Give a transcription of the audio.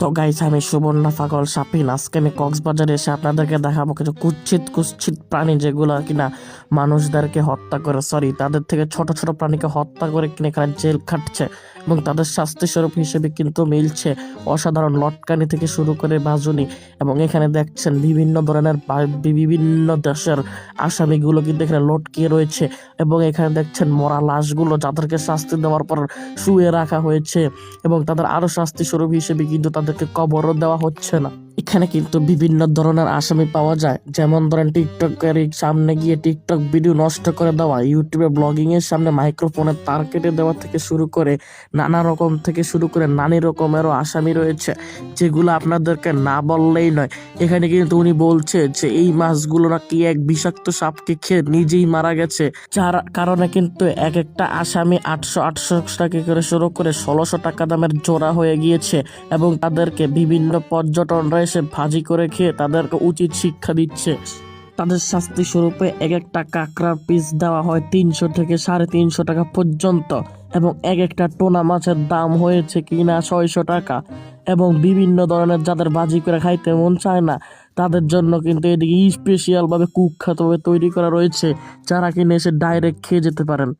তো গাইস, আমি সুবর্ণা পাগল শাপিন। আজকে আমি কক্সবাজারে এসে আপনাদেরকে দেখাবো কিছু কুৎসিত কুৎসিত প্রাণী, যেগুলো কিনা মানুষদেরকে হত্যা করে, তাদের থেকে ছোট ছোট প্রাণীকে হত্যা করে কিনা এখানে জেল খাটছে এবং তাদের শাস্তি স্বরূপ হিসেবে কিন্তু মিলছে অসাধারণ লটকানি থেকে শুরু করে বাজুনি। এবং এখানে দেখছেন বিভিন্ন ধরনের বিভিন্ন দেশের আসামিগুলো কিন্তু এখানে লটকিয়ে রয়েছে এবং এখানে দেখছেন মরা লাশগুলো, যাদেরকে শাস্তি দেওয়ার পর শুয়ে রাখা হয়েছে এবং তাদের আরো শাস্তি স্বরূপ হিসেবে কিন্তু তাদেরকে কবরও দেওয়া হচ্ছে না। এখানে কিন্তু বিভিন্ন ধরনের আসামি পাওয়া যায়, যেমন ধরেন টিকটকের সামনে গিয়ে টিকটক ভিডিও নষ্ট করে দেওয়া, ইউটিউবে ব্লগিং এর সামনে মাইক্রোফোনের তার কেটে দেওয়া থেকে শুরু করে নানা রকম থেকে শুরু করে নানি রকমেরও আসামি রয়েছে, যেগুলো আপনাদেরকে না বললেই নয়। এখানে কিন্তু উনি বলছে যে এই মাছগুলো নাকি এক বিষাক্ত সাপকে খেয়ে নিজেই মারা গেছে, যার কারণে কিন্তু এক একটা আসামি 800 টাকা করে শুরু করে 1600 টাকা দামের জোড়া হয়ে গিয়েছে এবং তাদেরকে বিভিন্ন পর্যটনরা এসে ভাজি করে খেয়ে তাদেরকে উচিত শিক্ষা দিচ্ছে। তাদের শাস্তি স্বরূপে এক একটা কাঁকড়ার পিস দেওয়া হয় 300 থেকে 350 টাকা পর্যন্ত এবং এক একটা টোনা মাছের দাম হয়েছে কিনা 600 টাকা। এবং বিভিন্ন ধরনের যাদের ভাজি করে খাইতে মন চায় না, তাদের জন্য কিন্তু এদিকে স্পেশাল ভাবে কুখ্যাতভাবে তৈরি করা রয়েছে, যারা কিনে এসে ডাইরেক্ট খেয়ে যেতে পারেন।